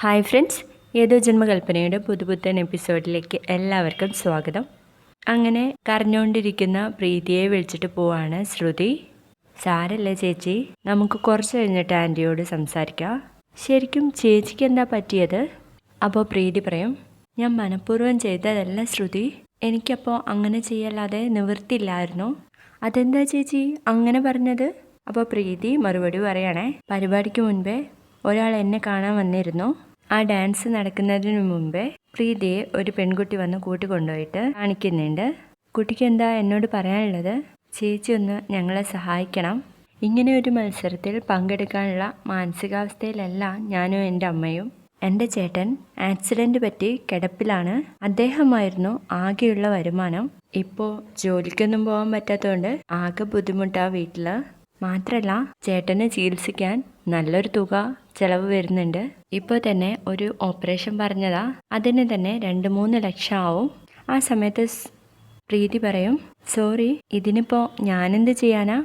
Hi friends, ഏതോ ജന്മകൽപ്പനയുടെ പുതുപുത്തൻ എപ്പിസോഡിലേക്ക് എല്ലാവർക്കും സ്വാഗതം. അങ്ങനെ കരഞ്ഞുകൊണ്ടിരിക്കുന്ന പ്രീതിയെ വിളിച്ചിട്ട് പോവാണ് ശ്രുതി. സാരല്ല ചേച്ചി, നമുക്ക് കുറച്ച് കഴിഞ്ഞിട്ട് ആൻറ്റിയോട് സംസാരിക്കാം. ശരിക്കും ചേച്ചിക്ക് എന്താ പറ്റിയത്? അപ്പോൾ പ്രീതി പറയും, ഞാൻ മനഃപൂർവ്വം ചെയ്തതല്ല ശ്രുതി, എനിക്കപ്പോൾ അങ്ങനെ ചെയ്യല്ലാതെ നിവൃത്തിയില്ലായിരുന്നു. അതെന്താ ചേച്ചി അങ്ങനെ പറഞ്ഞത്? അപ്പോൾ പ്രീതി മറുപടി പറയണേ, പരിപാടിക്ക് മുൻപേ ഒരാൾ എന്നെ കാണാൻ വന്നിരുന്നു. ആ ഡാൻസ് നടക്കുന്നതിന് മുമ്പേ പ്രീതിയെ ഒരു പെൺകുട്ടി വന്ന് കൂട്ടിക്കൊണ്ടുപോയിട്ട് കാണിക്കുന്നുണ്ട്. കുട്ടിക്ക് എന്താ എന്നോട് പറയാനുള്ളത്? ചേച്ചി ഒന്ന് ഞങ്ങളെ സഹായിക്കണം. ഇങ്ങനെ ഒരു മത്സരത്തിൽ പങ്കെടുക്കാനുള്ള മാനസികാവസ്ഥയിലല്ല ഞാനും എൻ്റെ അമ്മയും. എൻ്റെ ചേട്ടൻ ആക്സിഡൻറ്റ് പറ്റി കിടപ്പിലാണ്. അദ്ദേഹമായിരുന്നു ആകെയുള്ള വരുമാനം. ഇപ്പോൾ ജോലിക്കൊന്നും പോകാൻ പറ്റാത്തതുകൊണ്ട് ആകെ ബുദ്ധിമുട്ടാണ് വീട്ടിൽ. മാത്രമല്ല ചേട്ടനെ ചികിത്സിക്കാൻ നല്ലൊരു തുക ചിലവ് വരുന്നുണ്ട്. ഇപ്പോൾ തന്നെ ഒരു ഓപ്പറേഷൻ പറഞ്ഞതാ, അതിന് തന്നെ 2-3 ലക്ഷം ആവും. ആ സമയത്ത് പ്രീതി പറയും, സോറി, ഇതിനിപ്പോൾ ഞാനെന്ത് ചെയ്യാനാ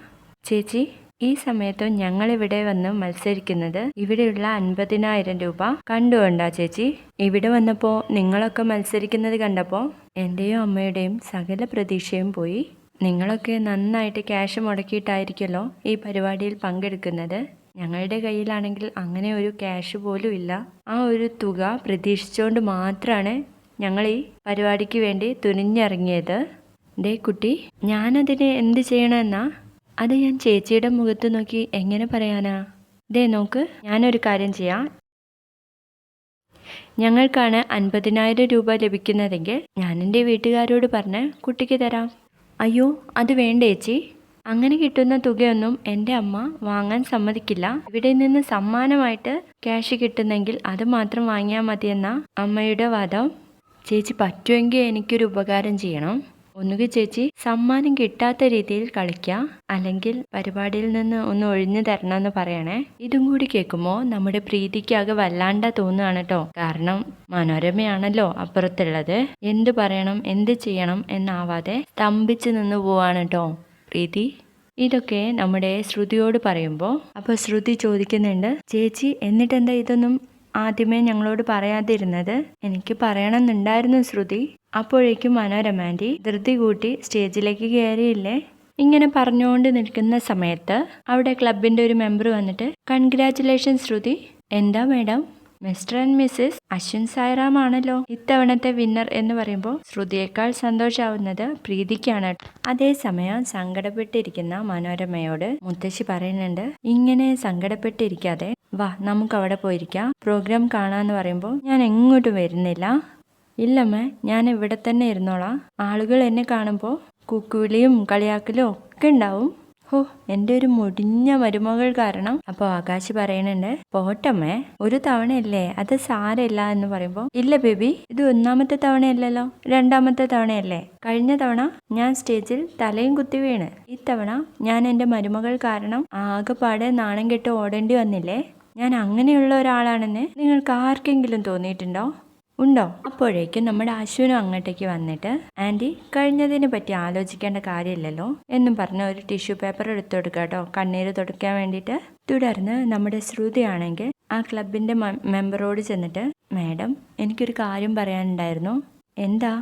ചേച്ചി? ഈ സമയത്ത് ഞങ്ങളിവിടെ വന്ന് മത്സരിക്കുന്നത് ഇവിടെയുള്ള 50,000 രൂപ കണ്ടുകൊണ്ടാ ചേച്ചി. ഇവിടെ വന്നപ്പോൾ നിങ്ങളൊക്കെ മത്സരിക്കുന്നത് കണ്ടപ്പോൾ എൻ്റെയും അമ്മയുടെയും സകല പ്രതീക്ഷയും പോയി. നിങ്ങളൊക്കെ നന്നായിട്ട് ക്യാഷ് മുടക്കിയിട്ടായിരിക്കുമല്ലോ ഈ പരിപാടിയിൽ പങ്കെടുക്കുന്നത്. ഞങ്ങളുടെ കയ്യിലാണെങ്കിൽ അങ്ങനെ ഒരു ക്യാഷ് പോലും ഇല്ല. ആ ഒരു തുക പ്രതീക്ഷിച്ചുകൊണ്ട് മാത്രമാണ് ഞങ്ങൾ ഈ പരിപാടിക്ക് വേണ്ടി തുനിഞ്ഞിറങ്ങിയത്. ഡേ കുട്ടി, ഞാനതിന് എന്ത് ചെയ്യണമെന്നാ? അത് ഞാൻ ചേച്ചിയുടെ മുഖത്ത് നോക്കി എങ്ങനെ പറയാനാ? ദേ നോക്ക്, ഞാനൊരു കാര്യം ചെയ്യാം. ഞങ്ങൾക്കാണ് 50,000 രൂപ ലഭിക്കുന്നതെങ്കിൽ ഞാൻ എൻ്റെ വീട്ടുകാരോട് പറഞ്ഞ് കുട്ടിക്ക് തരാം. അയ്യോ, അത് വേണ്ട ചേച്ചി, അങ്ങനെ കിട്ടുന്ന തുകയൊന്നും എൻ്റെ അമ്മ വാങ്ങാൻ സമ്മതിക്കില്ല. ഇവിടെ നിന്ന് സമ്മാനമായിട്ട് ക്യാഷ് കിട്ടുന്നെങ്കിൽ അത് മാത്രം വാങ്ങിയാൽ മതിയെന്ന അമ്മയുടെ വാദം. ചേച്ചി പറ്റുമെങ്കിൽ എനിക്കൊരു ഉപകാരം ചെയ്യണം. ഒന്നുകിൽ ചേച്ചി സമ്മാനം കിട്ടാത്ത രീതിയിൽ കളിക്കുക, അല്ലെങ്കിൽ പരിപാടിയിൽ നിന്ന് ഒന്ന് ഒഴിഞ്ഞു തരണമെന്ന് പറയണേ. ഇതും കൂടി കേൾക്കുമ്പോൾ നമ്മുടെ പ്രീതിക്കാകെ വല്ലാണ്ട തോന്നുകയാണ് കേട്ടോ. കാരണം മനോരമയാണല്ലോ അപ്പുറത്തുള്ളത്. എന്ത് പറയണം എന്ത് ചെയ്യണം എന്നാവാതെ സ്തംഭിച്ച് നിന്ന് പോവാണ് കേട്ടോ പ്രീതി. ഇതൊക്കെ നമ്മുടെ ശ്രുതിയോട് പറയുമ്പോൾ അപ്പോൾ ശ്രുതി ചോദിക്കുന്നുണ്ട്, ചേച്ചി എന്നിട്ടെന്താ ഇതൊന്നും ആദ്യമേ ഞങ്ങളോട് പറയാതിരുന്നത്? എനിക്ക് പറയണമെന്നുണ്ടായിരുന്നു ശ്രുതി. അപ്പോഴേക്കും മനോരമ ആൻറ്റി ധൃതി കൂട്ടി സ്റ്റേജിലേക്ക് കയറിയില്ലേ. ഇങ്ങനെ പറഞ്ഞുകൊണ്ട് നിൽക്കുന്ന സമയത്ത് അവിടെ ക്ലബിൻ്റെ ഒരു മെമ്പർ വന്നിട്ട്, കൺഗ്രാറ്റുലേഷൻ ശ്രുതി. എന്താ madam? Mister and missus Ashwin Sairam ആണല്ലോ ഇത്തവണത്തെ വിന്നർ എന്ന് പറയുമ്പോൾ ശ്രുതിയേക്കാൾ സന്തോഷാവുന്നത് പ്രീതിക്കാണ്. അതേസമയം സങ്കടപ്പെട്ടിരിക്കുന്ന മനോരമയോട് മുത്തശ്ശി പറയുന്നുണ്ട്, ഇങ്ങനെ സങ്കടപ്പെട്ടിരിക്കാതെ വാ, നമുക്ക് അവിടെ പോയിരിക്കാം, പ്രോഗ്രാം കാണാന്ന് പറയുമ്പോൾ ഞാൻ എങ്ങോട്ടും വരുന്നില്ല. ഇല്ലമ്മേ, ഞാൻ ഇവിടെ തന്നെ ഇരുന്നോളാം. ആളുകൾ എന്നെ കാണുമ്പോൾ കുക്കുവിളിയും കളിയാക്കലും ഒക്കെ ഉണ്ടാവും. ഹോ, എൻ്റെ ഒരു മുടിഞ്ഞ മരുമകൾ കാരണം. അപ്പോൾ ആകാശ് പറയുന്നുണ്ട്, പോട്ടമ്മേ, ഒരു തവണയല്ലേ, അത് സാരമില്ല എന്ന് പറയുമ്പോൾ, ഇല്ല ബേബി, ഇത് 1ാമത്തെ തവണയല്ലല്ലോ, 2ാമത്തെ തവണയല്ലേ. കഴിഞ്ഞ തവണ ഞാൻ സ്റ്റേജിൽ തലയും കുത്തി വീണ്. ഇത്തവണ ഞാൻ എൻ്റെ മരുമകൾ കാരണം ആകെപ്പാടെ നാണം കെട്ട് ഓടേണ്ടി വന്നില്ലേ. ഞാൻ അങ്ങനെയുള്ള ഒരാളാണെന്ന് നിങ്ങൾക്ക് ആർക്കെങ്കിലും തോന്നിയിട്ടുണ്ടോ? ഉണ്ടോ? അപ്പോഴേക്കും നമ്മുടെ അശ്വിനും അങ്ങോട്ടേക്ക് വന്നിട്ട്, ആൻറ്റി, കഴിഞ്ഞതിനെ പറ്റി ആലോചിക്കേണ്ട കാര്യമില്ലല്ലോ എന്നും പറഞ്ഞ് ഒരു ടിഷ്യൂ പേപ്പർ എടുത്തു കൊടുക്കുക കേട്ടോ, കണ്ണീര് തുടയ്ക്കാൻ വേണ്ടിയിട്ട്. തുടർന്ന് നമ്മുടെ ശ്രുതിയാണെങ്കിൽ ആ ക്ലബിൻ്റെ മെമ്പറോട് ചെന്നിട്ട്, മാഡം, എനിക്കൊരു കാര്യം പറയാനുണ്ടായിരുന്നു. എന്താ?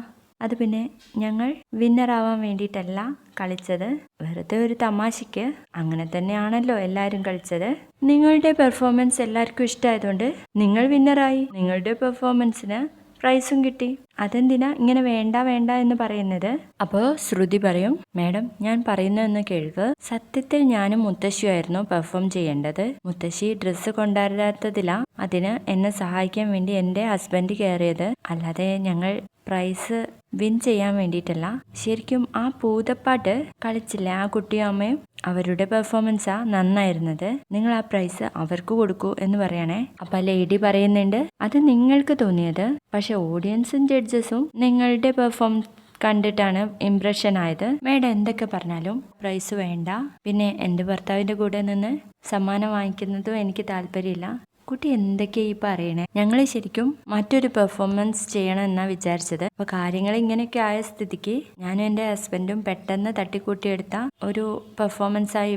അത് പിന്നെ ഞങ്ങൾ വിന്നറാവാൻ വേണ്ടിയിട്ടല്ല കളിച്ചത്, വെറുതെ ഒരു തമാശയ്ക്ക്. അങ്ങനെ തന്നെയാണല്ലോ എല്ലാവരും കളിച്ചത്. നിങ്ങളുടെ പെർഫോമൻസ് എല്ലാവർക്കും ഇഷ്ടമായതുകൊണ്ട് നിങ്ങൾ വിന്നറായി. നിങ്ങളുടെ പെർഫോമൻസിന് പ്രൈസും കിട്ടി. അതെന്തിനാ ഇങ്ങനെ വേണ്ട വേണ്ട എന്ന് പറയുന്നത്? അപ്പോൾ ശ്രുതി പറയും, മാഡം, ഞാൻ പറയുന്നതെന്ന് കേൾക്കുക. സത്യത്തിൽ ഞാനും മുത്തശ്ശിയായിരുന്നു പെർഫോം ചെയ്യേണ്ടത്. മുത്തശ്ശി ഡ്രസ്സ് കൊണ്ടുവരാത്തതിലാ അതിന് എന്നെ സഹായിക്കാൻ വേണ്ടി എൻ്റെ ഹസ്ബൻഡ് കയറിയത്, അല്ലാതെ ഞങ്ങൾ പ്രൈസ് വിൻ ചെയ്യാൻ വേണ്ടിയിട്ടല്ല. ശരിക്കും ആ പൂതപ്പാട്ട് കളിച്ചില്ലേ ആ കുട്ടിയും അമ്മയും, അവരുടെ പെർഫോമൻസാ നന്നായിരുന്നത്. നിങ്ങൾ ആ പ്രൈസ് അവർക്ക് കൊടുക്കൂ എന്ന് പറയണേ. അപ്പൊ ലേഡി പറയുന്നുണ്ട്, അത് നിങ്ങൾക്ക് തോന്നിയത്, പക്ഷെ ഓഡിയൻസും ജഡ്ജസും നിങ്ങളുടെ പെർഫോമൻസ് കണ്ടിട്ടാണ് ഇംപ്രഷൻ ആയത്. മേഡം എന്തൊക്കെ പറഞ്ഞാലും പ്രൈസ് വേണ്ട. പിന്നെ എൻ്റെ ഭർത്താവിൻ്റെ കൂടെ നിന്ന് സമ്മാനം വാങ്ങിക്കുന്നതും എനിക്ക് താല്പര്യമില്ല. കുട്ടി എന്തൊക്കെയാ ഈ പറയണേ? ഞങ്ങൾ ശരിക്കും മറ്റൊരു പെർഫോമൻസ് ചെയ്യണം എന്നാ വിചാരിച്ചത്. അപ്പൊ കാര്യങ്ങൾ ഇങ്ങനെയൊക്കെ ആയ സ്ഥിതിക്ക് ഞാനും എൻ്റെ ഹസ്ബൻഡും പെട്ടെന്ന് തട്ടിക്കൂട്ടിയെടുത്ത ഒരു പെർഫോമൻസായി.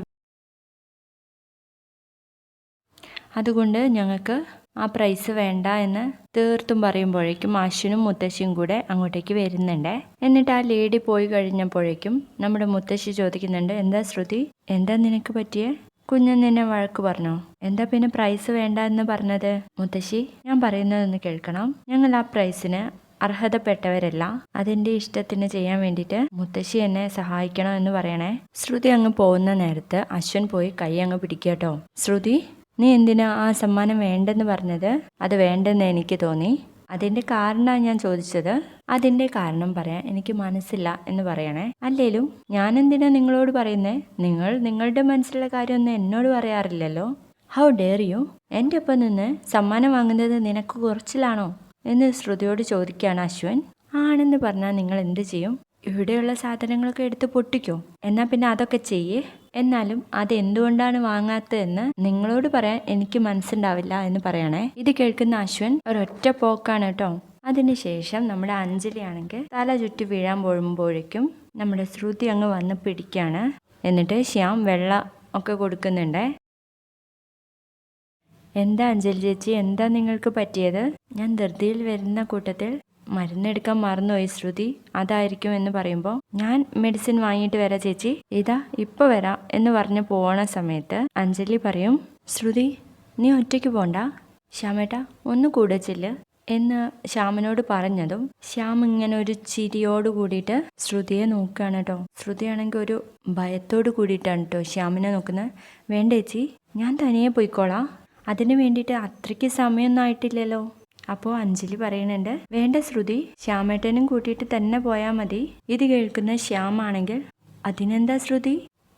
അതുകൊണ്ട് ഞങ്ങൾക്ക് ആ പ്രൈസ് വേണ്ട എന്ന് തീർത്തും പറയുമ്പോഴേക്കും അശ്വിനും മുത്തശ്ശിയും കൂടെ അങ്ങോട്ടേക്ക് വരുന്നുണ്ട്. എന്നിട്ട് ആ ലേഡി പോയി കഴിഞ്ഞപ്പോഴേക്കും നമ്മുടെ മുത്തശ്ശി ചോദിക്കുന്നുണ്ട്, എന്താ ശ്രുതി, എന്താ നിനക്ക് പറ്റിയേ? കുഞ്ഞൻ നിന്നെ വഴക്ക് പറഞ്ഞോ? എന്താ പിന്നെ പ്രൈസ് വേണ്ട എന്ന് പറഞ്ഞത്? മുത്തശ്ശി, ഞാൻ പറയുന്നതൊന്ന് കേൾക്കണം. ഞങ്ങൾ ആ പ്രൈസിന് അർഹതപ്പെട്ടവരല്ല. അതിന്റെ ഇഷ്ടത്തിന് ചെയ്യാൻ വേണ്ടിയിട്ട് മുത്തശ്ശി എന്നെ സഹായിക്കണം എന്ന് പറയണേ. ശ്രുതി അങ്ങ് പോകുന്ന നേരത്ത് അശ്വൻ പോയി കൈ അങ്ങ് പിടിക്കട്ടോ. ശ്രുതി, നീ എന്തിനാ ആ സമ്മാനം വേണ്ടെന്ന് പറഞ്ഞത്? അത് വേണ്ടെന്ന് എനിക്ക് തോന്നി. അതിന്റെ കാരണമാണ് ഞാൻ ചോദിച്ചത്. അതിന്റെ കാരണം പറയാൻ എനിക്ക് മനസ്സില്ല എന്ന് പറയണേ. അല്ലേലും ഞാൻ എന്തിനാ നിങ്ങളോട് പറയുന്നേ? നിങ്ങൾ നിങ്ങളുടെ മനസ്സിലുള്ള കാര്യമൊന്നും എന്നോട് പറയാറില്ലല്ലോ. How dare you? എൻ്റെ ഒപ്പം നിന്ന് സമ്മാനം വാങ്ങുന്നത് നിനക്ക് കുറച്ചിലാണോ എന്ന് ശ്രുതിയോട് ചോദിക്കുകയാണ് അശ്വൻ. ആണെന്ന് പറഞ്ഞാൽ നിങ്ങൾ എന്ത് ചെയ്യും? ഇവിടെയുള്ള സാധനങ്ങളൊക്കെ എടുത്ത് പൊട്ടിക്കോ? എന്നാ പിന്നെ അതൊക്കെ ചെയ്യേ. എന്നാലും അത് എന്തുകൊണ്ടാണ് വാങ്ങാത്തതെന്ന് നിങ്ങളോട് പറയാൻ എനിക്ക് മനസ്സുണ്ടാവില്ല എന്ന് പറയണേ. ഇത് കേൾക്കുന്ന അശ്വൻ ഒരൊറ്റ പോക്കാണ് കേട്ടോ. അതിനുശേഷം നമ്മുടെ അഞ്ജലി ആണെങ്കിൽ തല ചുറ്റി വീഴാൻ പോകുമ്പോഴേക്കും നമ്മുടെ ശ്രുതി അങ്ങ് വന്ന് പിടിക്കാണ്. എന്നിട്ട് ശ്യാം വെള്ളം ഒക്കെ കൊടുക്കുന്നുണ്ട്. എന്താ അഞ്ജലി ചേച്ചി, എന്താ നിങ്ങൾക്ക് പറ്റിയത്? ഞാൻ ധൃതിയിൽ വരുന്ന കൂട്ടത്തിൽ മരുന്നെടുക്കാൻ മറന്നുപോയി ശ്രുതി, അതായിരിക്കും എന്ന് പറയുമ്പോൾ, ഞാൻ മെഡിസിൻ വാങ്ങിയിട്ട് വരാം ചേച്ചി, ഇതാ ഇപ്പൊ വരാം എന്ന് പറഞ്ഞ് പോണ സമയത്ത് അഞ്ജലി പറയും, ശ്രുതി നീ ഒറ്റയ്ക്ക് പോണ്ട, ശ്യാമേട്ടാ ഒന്ന് കൂടെ ചെല്ല് എന്ന് ശ്യാമിനോട് പറഞ്ഞതും ശ്യാം ഇങ്ങനെ ഒരു ചിരിയോട് കൂടിയിട്ട് ശ്രുതിയെ നോക്കുകയാണ് കേട്ടോ. ശ്രുതിയാണെങ്കിൽ ഒരു ഭയത്തോട് കൂടിയിട്ടാണ് കേട്ടോ ശ്യാമിനെ നോക്കുന്നത്. വേണ്ട ചേച്ചി, ഞാൻ തനിയെ പോയിക്കോളാം, അതിന് വേണ്ടിയിട്ട് അത്രയ്ക്ക് സമയമൊന്നും ആയിട്ടില്ലല്ലോ. അപ്പോൾ അഞ്ജലി പറയുന്നുണ്ട്, വേണ്ട ശ്രുതി, ശ്യാമേട്ടനും കൂട്ടിയിട്ട് തന്നെ പോയാൽ മതി. ഇത് കേൾക്കുന്ന ശ്യാമാണെങ്കിൽ, അതിനെന്താ ശ്രുതി,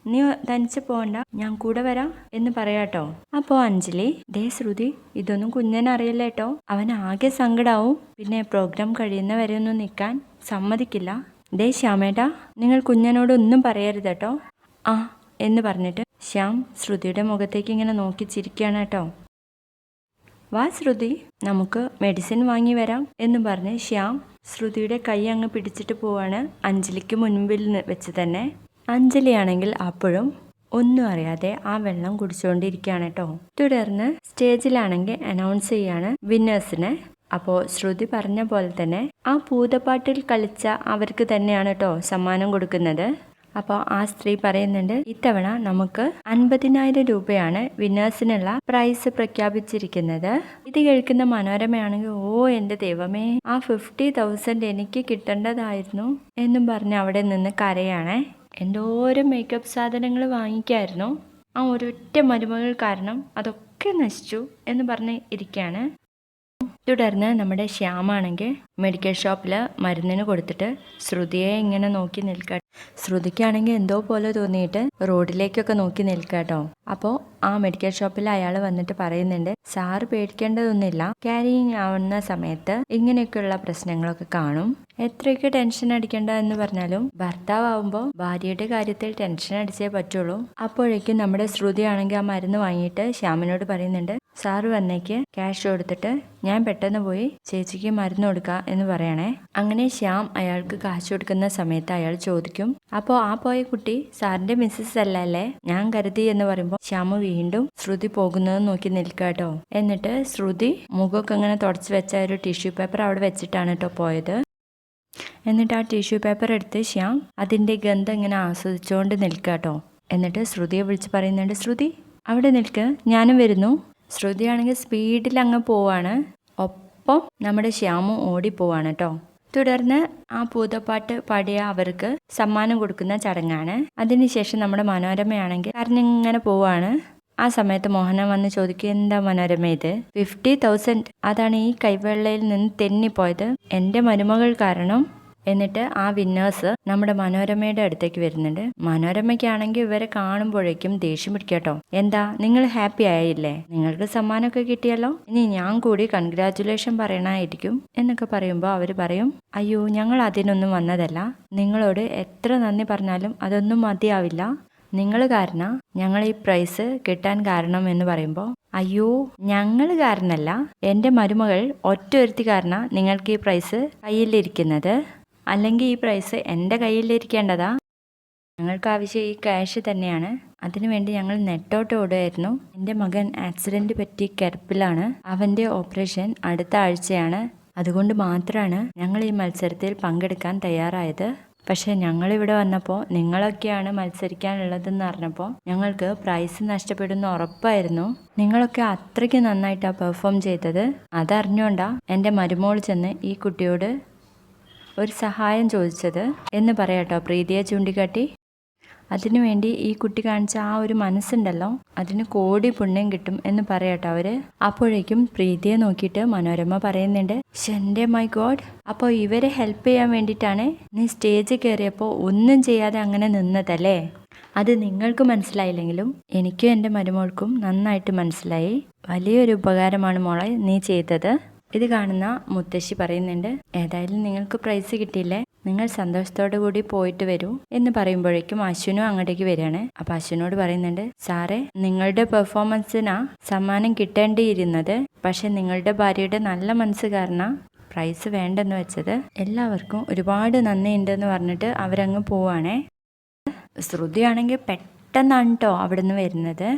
നീ തനിച്ച് പോകണ്ട, ഞാൻ കൂടെ വരാം എന്ന് പറയാട്ടോ. അപ്പോൾ അഞ്ജലി, ദേ ശ്രുതി, ഇതൊന്നും കുഞ്ഞനറിയില്ല കേട്ടോ, അവൻ ആകെ സങ്കടാവും, പിന്നെ പ്രോഗ്രാം കഴിയുന്നവരെ ഒന്നും നിൽക്കാൻ സമ്മതിക്കില്ല. ദേ ശ്യാമേട്ടാ, നിങ്ങൾ കുഞ്ഞനോട് ഒന്നും പറയരുത് കേട്ടോ. ആ എന്ന് പറഞ്ഞിട്ട് ശ്യാം ശ്രുതിയുടെ മുഖത്തേക്ക് ഇങ്ങനെ നോക്കി ചിരിക്കുകയാണ് കേട്ടോ. വാ ശ്രുതി, നമുക്ക് മെഡിസിൻ വാങ്ങി വരാം എന്ന് പറഞ്ഞ് ശ്യാം ശ്രുതിയുടെ കൈ അങ്ങ് പിടിച്ചിട്ട് പോവാണ് അഞ്ജലിക്ക് മുൻപിൽ വെച്ച് തന്നെ. അഞ്ജലിയാണെങ്കിൽ അപ്പോഴും ഒന്നും അറിയാതെ ആ വെള്ളം കുടിച്ചുകൊണ്ടിരിക്കുകയാണ് കേട്ടോ. തുടർന്ന് സ്റ്റേജിലാണെങ്കിൽ അനൗൺസ് ചെയ്യാണ് വിന്നേഴ്സിനെ. അപ്പോൾ ശ്രുതി പറഞ്ഞ പോലെ തന്നെ ആ പൂതപ്പാട്ടിൽ കളിച്ച അവർക്ക് തന്നെയാണ് കേട്ടോ സമ്മാനം കൊടുക്കുന്നത്. അപ്പോൾ ആ സ്ത്രീ പറയുന്നുണ്ട്, ഇത്തവണ നമുക്ക് 50,000 രൂപയാണ് വിന്നേഴ്സിനുള്ള പ്രൈസ് പ്രഖ്യാപിച്ചിരിക്കുന്നത്. ഇത് കേൾക്കുന്ന മനോരമയാണെങ്കിൽ, ഓ എൻ്റെ ദൈവമേ, ആ 50,000 എനിക്ക് കിട്ടേണ്ടതായിരുന്നു എന്നും പറഞ്ഞ് അവിടെ നിന്ന് കരയാണേ. എന്തോരം മേക്കപ്പ് സാധനങ്ങൾ വാങ്ങിക്കായിരുന്നു, ആ ഒരൊറ്റ മരുമകൾ കാരണം അതൊക്കെ നശിച്ചു എന്ന് പറഞ്ഞ് ഇരിക്കുകയാണ്. തുടർന്ന് നമ്മുടെ ശ്യാമാണെങ്കിൽ മെഡിക്കൽ ഷോപ്പിൽ മരുന്നിന് കൊടുത്തിട്ട് ശ്രുതിയെ ഇങ്ങനെ നോക്കി നിൽക്കുക. ശ്രുതിക്കാണെങ്കിൽ എന്തോ പോലെ തോന്നിയിട്ട് റോഡിലേക്കൊക്കെ നോക്കി നിൽക്കാട്ടോ. അപ്പോൾ ആ മെഡിക്കൽ ഷോപ്പിൽ അയാൾ വന്നിട്ട് പറയുന്നുണ്ട്, സാറ് പേടിക്കേണ്ടതൊന്നുമില്ല, ക്യാരിയിങ് ആവുന്ന സമയത്ത് ഇങ്ങനെയൊക്കെയുള്ള പ്രശ്നങ്ങളൊക്കെ കാണും, എത്രയൊക്കെ ടെൻഷൻ അടിക്കേണ്ട എന്ന് പറഞ്ഞാലും ഭർത്താവുമ്പോൾ ഭാര്യയുടെ കാര്യത്തിൽ ടെൻഷൻ അടിച്ചേ പറ്റുള്ളൂ. അപ്പോഴേക്കും നമ്മുടെ ശ്രുതി ആണെങ്കിൽ ആ മരുന്ന് വാങ്ങിയിട്ട് ശ്യാമിനോട് പറയുന്നുണ്ട്, സാറ് വന്നേക്ക് ക്യാഷ് കൊടുത്തിട്ട് ഞാൻ പെട്ടെന്ന് പോയി ചേച്ചിക്ക് മരുന്ന് കൊടുക്കാം എന്ന് പറയണേ. അങ്ങനെ ശ്യാം അയാൾക്ക് കാശ് കൊടുക്കുന്ന സമയത്ത് അയാൾ ചോദിക്കും, അപ്പോൾ ആ പോയ കുട്ടി സാറിന്റെ മിസ്സസ് അല്ലേ? ഞാൻ കരുതി എന്ന് പറയുമ്പോൾ ശ്യാമ് വീണ്ടും ശ്രുതി പോകുന്നത് നോക്കി നിൽക്കാട്ടോ. എന്നിട്ട് ശ്രുതി മുഖമൊക്കെ ഇങ്ങനെ തുടച്ച് വെച്ച ഒരു ടിഷ്യൂ പേപ്പർ അവിടെ വെച്ചിട്ടാണ് കേട്ടോ പോയത്. എന്നിട്ട് ആ ടിഷ്യൂ പേപ്പർ എടുത്ത് ശ്യാം അതിന്റെ ഗന്ധം ഇങ്ങനെ ആസ്വദിച്ചുകൊണ്ട് നിൽക്കാട്ടോ. എന്നിട്ട് ശ്രുതിയെ വിളിച്ച് പറയുന്നുണ്ട്, ശ്രുതി അവിടെ നിൽക്ക്, ഞാനും വരുന്നു. ശ്രുതിയാണെങ്കിൽ സ്പീഡിൽ അങ്ങ് പോവാണ്. ഒപ്പം നമ്മുടെ ശ്യാമും ഓടിപ്പോവാണ് കേട്ടോ. തുടർന്ന് ആ പൂതപ്പാട്ട് പാടിയ അവർക്ക് സമ്മാനം കൊടുക്കുന്ന ചടങ്ങാണ്. അതിനുശേഷം നമ്മുടെ മനോരമയാണെങ്കിൽ കരഞ്ഞിങ്ങനെ പോവാണ്. ആ സമയത്ത് മോഹനൻ വന്ന് ചോദിക്കും, എന്താ മനോരമ ഇത്? 50,000 അതാണ് ഈ കൈവെള്ളയിൽ നിന്ന് തെന്നിപ്പോയത്, എൻ്റെ മരുമകൾ കാരണം. എന്നിട്ട് ആ വിന്നേഴ്സ് നമ്മുടെ മനോരമയുടെ അടുത്തേക്ക് വരുന്നുണ്ട്. മനോരമയ്ക്കാണെങ്കിൽ ഇവരെ കാണുമ്പോഴേക്കും ദേഷ്യം പിടിക്കട്ടോ. എന്താ നിങ്ങൾ ഹാപ്പി ആയില്ലേ? നിങ്ങൾക്ക് സമ്മാനമൊക്കെ കിട്ടിയല്ലോ, ഇനി ഞാൻ കൂടി കൺഗ്രാറ്റുലേഷൻ പറയണമായിരിക്കും എന്നൊക്കെ പറയുമ്പോൾ അവർ പറയും, അയ്യോ ഞങ്ങൾ അതിനൊന്നും വന്നതല്ല, നിങ്ങളോട് എത്ര നന്ദി പറഞ്ഞാലും അതൊന്നും മതിയാവില്ല, നിങ്ങൾ കാരണം ഞങ്ങൾ ഈ പ്രൈസ് കിട്ടാൻ കാരണം എന്ന് പറയുമ്പോൾ, അയ്യോ ഞങ്ങൾ കാരണമല്ല, എൻ്റെ മരുമകൾ ഒറ്റ ഒരുത്തി കാരണം നിങ്ങൾക്ക് ഈ പ്രൈസ് കയ്യിലിരിക്കുന്നത്, അല്ലെങ്കിൽ ഈ പ്രൈസ് എൻ്റെ കയ്യിലിരിക്കേണ്ടതാ, ഞങ്ങൾക്ക് ആവശ്യം ഈ ക്യാഷ് തന്നെയാണ്. അതിനുവേണ്ടി ഞങ്ങൾ നെട്ടോട്ട് ഓടുകയായിരുന്നു. എൻ്റെ മകൻ ആക്സിഡൻറ്റ് പറ്റി കിടപ്പിലാണ്. അവൻ്റെ ഓപ്പറേഷൻ അടുത്ത ആഴ്ചയാണ്. അതുകൊണ്ട് മാത്രമാണ് ഞങ്ങൾ ഈ മത്സരത്തിൽ പങ്കെടുക്കാൻ തയ്യാറായത്. പക്ഷേ ഞങ്ങളിവിടെ വന്നപ്പോൾ നിങ്ങളൊക്കെയാണ് മത്സരിക്കാനുള്ളതെന്ന് അറിഞ്ഞപ്പോൾ ഞങ്ങൾക്ക് പ്രൈസ് നഷ്ടപ്പെടുന്ന ഉറപ്പായിരുന്നു. നിങ്ങളൊക്കെ അത്രയ്ക്ക് നന്നായിട്ടാണ് പെർഫോം ചെയ്തത്. അതറിഞ്ഞുകൊണ്ടാ എൻ്റെ മരുമോൾ ചെന്ന് ഈ കുട്ടിയോട് ഒരു സഹായം ചോദിച്ചത് എന്ന് പറയാട്ടോ പ്രീതിയെ ചൂണ്ടിക്കാട്ടി. അതിനുവേണ്ടി ഈ കുട്ടി കാണിച്ച ആ ഒരു മനസ്സുണ്ടല്ലോ, അതിന് കോടി പുണ്യം കിട്ടും എന്ന് പറയാട്ടോ അവര്. അപ്പോഴേക്കും പ്രീതിയെ നോക്കിയിട്ട് മനോരമ പറയുന്നുണ്ട്, എൻ്റെ മൈ ഗോഡ്, അപ്പോൾ ഇവരെ ഹെൽപ്പ് ചെയ്യാൻ വേണ്ടിയിട്ടാണ് നീ സ്റ്റേജിൽ കയറിയപ്പോൾ ഒന്നും ചെയ്യാതെ അങ്ങനെ നിന്നതല്ലേ? അത് നിങ്ങൾക്ക് മനസ്സിലായില്ലെങ്കിലും എനിക്കും എൻ്റെ മരുമോൾക്കും നന്നായിട്ട് മനസ്സിലായി. വലിയൊരു ഉപകാരമാണ് മോളെ നീ ചെയ്തത്. ഇത് കാണുന്ന മുത്തശ്ശി പറയുന്നുണ്ട്, ഏതായാലും നിങ്ങൾക്ക് പ്രൈസ് കിട്ടിയില്ലേ, നിങ്ങൾ സന്തോഷത്തോടു കൂടി പോയിട്ട് വരൂ എന്ന് പറയുമ്പോഴേക്കും അശ്വിനും അങ്ങോട്ടേക്ക് വരികയാണ്. അപ്പം അശ്വിനോട് പറയുന്നുണ്ട്, സാറേ നിങ്ങളുടെ പെർഫോമൻസിനാ സമ്മാനം കിട്ടേണ്ടിയിരുന്നത്, പക്ഷെ നിങ്ങളുടെ ഭാര്യയുടെ നല്ല മനസ്സ് കാരണം പ്രൈസ് വേണ്ടെന്ന് വെച്ചത്. എല്ലാവർക്കും ഒരുപാട് നന്ദിയുണ്ടെന്ന് പറഞ്ഞിട്ട് അവരങ്ങ് പോവാണേ. ശ്രുതിയാണെങ്കിൽ പെട്ടെന്നാണ് കേട്ടോ അവിടെ നിന്ന് വരുന്നത്.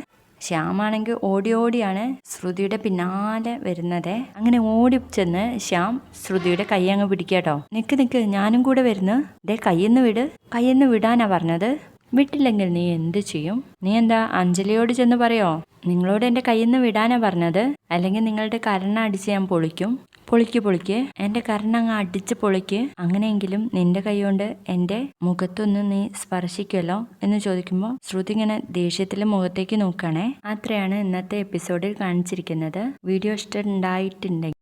ശ്യാമാണെങ്കിൽ ഓടി ഓടിയാണ് ശ്രുതിയുടെ പിന്നാലെ വരുന്നത്. അങ്ങനെ ഓടി ചെന്ന് ശ്യാം ശ്രുതിയുടെ കൈ അങ്ങ് പിടിക്കാട്ടോ. നിക്ക് ഞാനും കൂടെ വരുന്നു, ദേ കയ്യിന്ന് വിടാനാ പറഞ്ഞത്. വിട്ടില്ലെങ്കിൽ നീ എന്ത് ചെയ്യും? നീ എന്താ അഞ്ജലിയോട് ചെന്ന് പറയോ നിങ്ങളോട് എൻ്റെ കയ്യിന്ന് വിടാനാ പറഞ്ഞത്? അല്ലെങ്കിൽ നിങ്ങളുടെ കരണ അടിച്ച് ഞാൻ പൊളിക്കും. പൊളിക്ക് എൻ്റെ കരണങ്ങ് അടിച്ച് പൊളിക്ക്. അങ്ങനെയെങ്കിലും നിന്റെ കൈ കൊണ്ട് എൻ്റെ മുഖത്തൊന്ന് നീ സ്പർശിക്കുമല്ലോ എന്ന് ചോദിക്കുമ്പോൾ ശ്രുതി ഇങ്ങനെ ദേഷ്യത്തിൽ മുഖത്തേക്ക് നോക്കുകയാണേ. അത്രയാണ് ഇന്നത്തെ എപ്പിസോഡിൽ കാണിച്ചിരിക്കുന്നത്. വീഡിയോ ഇഷ്ടമുണ്ടായിട്ടുണ്ടെങ്കിൽ